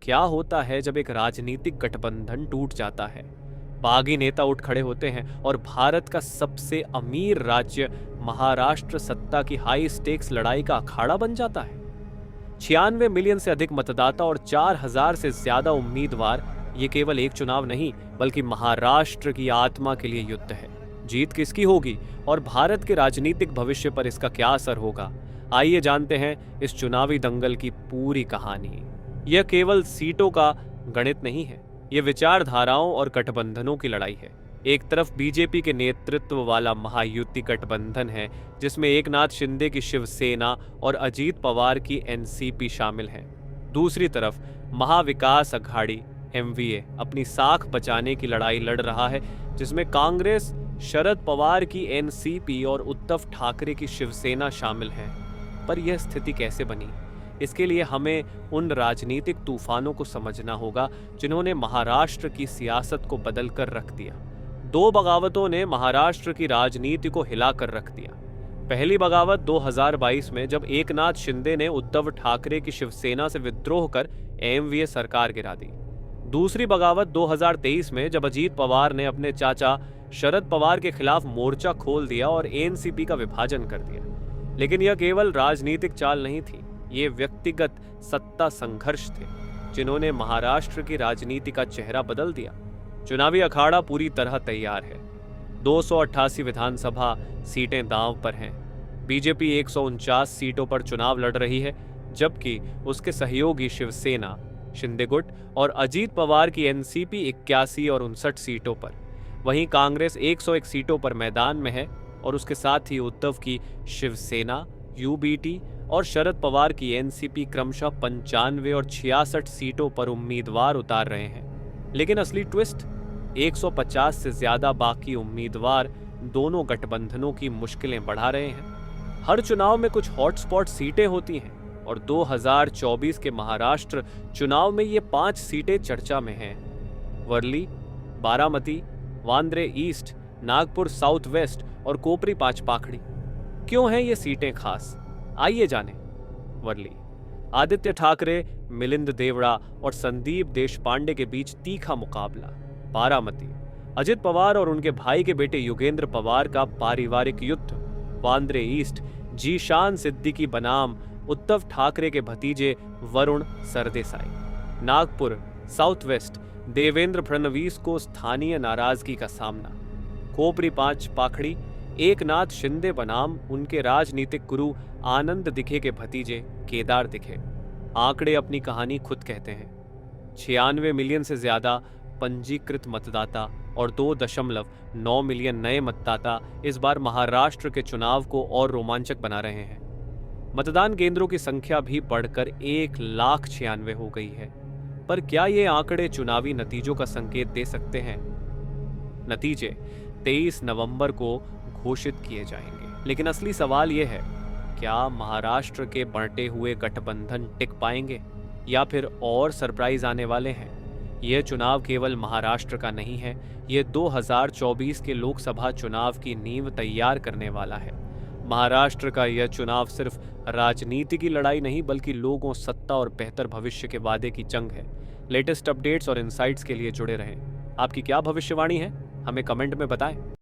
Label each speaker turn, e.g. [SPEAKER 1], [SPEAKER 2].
[SPEAKER 1] क्या होता है जब एक राजनीतिक गठबंधन टूट जाता है, बागी नेता उठ खड़े होते हैं और भारत का सबसे अमीर राज्य महाराष्ट्र सत्ता की हाई स्टेक्स लड़ाई का अखाड़ा बन जाता है। 96 मिलियन से अधिक मतदाता और 4000 से ज्यादा उम्मीदवार, ये केवल एक चुनाव नहीं बल्कि महाराष्ट्र की आत्मा के लिए युद्ध है। जीत किसकी होगी और भारत के राजनीतिक भविष्य पर इसका क्या असर होगा? आइए जानते हैं इस चुनावी दंगल की पूरी कहानी। यह केवल सीटों का गणित नहीं है, यह विचारधाराओं और गठबंधनों की लड़ाई है। एक तरफ बीजेपी के नेतृत्व वाला महायुति गठबंधन है जिसमें एकनाथ शिंदे की शिवसेना और अजीत पवार की एनसीपी शामिल है। दूसरी तरफ महाविकास अघाड़ी एमवीए अपनी साख बचाने की लड़ाई लड़ रहा है जिसमें कांग्रेस, शरद पवार की एनसीपी और उद्धव ठाकरे की शिवसेना शामिल हैं। पर यह स्थिति कैसे बनी? इसके लिए हमें उन राजनीतिक तूफानों को समझना होगा जिन्होंने महाराष्ट्र की सियासत को बदल कर रख दिया। दो बगावतों ने महाराष्ट्र की राजनीति को हिलाकर रख दिया। पहली बगावत 2022 में जब एकनाथ शिंदे ने उद्धव ठाकरे की शिवसेना से विद्रोह कर एमवीए सरकार गिरा दी। दूसरी बगावत 2023 में जब अजीत पवार ने अपने चाचा शरद पवार के खिलाफ मोर्चा खोल दिया और एनसीपी का विभाजन कर दिया। लेकिन यह केवल राजनीतिक चाल नहीं थी, ये व्यक्तिगत सत्ता संघर्ष थे जिन्होंने महाराष्ट्र की राजनीति का चेहरा बदल दिया। चुनावी अखाड़ा पूरी तरह तैयार है। 288 विधानसभा सीटें दांव पर हैं। बीजेपी 149 सीटों पर चुनाव लड़ रही है जबकि उसके सहयोगी शिवसेना, शिंदे गुट और अजीत पवार की एनसीपी 81 और 59 सीटों पर। वहीं कांग्रेस 101 सीटों पर मैदान में है और उसके साथ ही उद्धव की शिवसेना, यूबीटी और शरद पवार की एनसीपी क्रमशः 95 और 66 सीटों पर उम्मीदवार उतार रहे हैं। लेकिन असली ट्विस्ट, 150 से ज्यादा बाकी उम्मीदवार दोनों गठबंधनों की मुश्किलें बढ़ा रहे हैं। हर चुनाव में कुछ हॉटस्पॉट सीटें होती हैं और 2024 के महाराष्ट्र चुनाव में ये 5 सीटें चर्चा में हैं। Worli, Baramati, Vandre east, Nagpur south west और कोपरी पांच पाखड़ी। क्यों हैं ये सीटें खास? आइए जानें। वर्ली, आदित्य ठाकरे, मिलिंद देवड़ा और संदीप देशपांडे के बीच तीखा मुकाबला। बारामती, अजित पवार और उनके भाई के बेटे युगेंद्र पवार का पारिवारिक युद्ध। वांद्रे ईस्ट, जीशान सिद्दीकी बनाम उद्धव ठाकरे के भतीजे वरुण सरदेसाई। नागपुर साउथ वेस्ट, देवेंद्र फडणवीस को स्थानीय नाराजगी का सामना। कोपरी पांच पाखड़ी, एकनाथ शिंदे बनाम उनके राजनीतिक गुरु आनंद दिखे के भतीजे केदार दिखे। आंकड़े अपनी कहानी खुद कहते हैं। 96 मिलियन से ज्यादा पंजीकृत मतदाता और 2.9 मिलियन नए मतदाता इस बार महाराष्ट्र के चुनाव को और रोमांचक बना रहे हैं। मतदान केंद्रों की संख्या भी बढ़कर 1,96,000 हो गई है। पर क्या ये आंकड़े चुनावी नतीजों का संकेत दे सकते हैं? नतीजे 23 नवंबर को घोषित किए जाएंगे। लेकिन असली सवाल यह है, क्या महाराष्ट्र के बंटे हुए गठबंधन टिक पाएंगे या फिर और सरप्राइज आने वाले हैं? यह चुनाव केवल महाराष्ट्र का नहीं है, यह 2024 के लोकसभा चुनाव की नींव तैयार करने वाला है। महाराष्ट्र का यह चुनाव सिर्फ राजनीति की लड़ाई नहीं बल्कि लोगों, सत्ता और बेहतर भविष्य के वादे की जंग है। लेटेस्ट अपडेट्स और इनसाइट्स के लिए जुड़े रहें। आपकी क्या भविष्यवाणी है? हमें कमेंट में बताएं।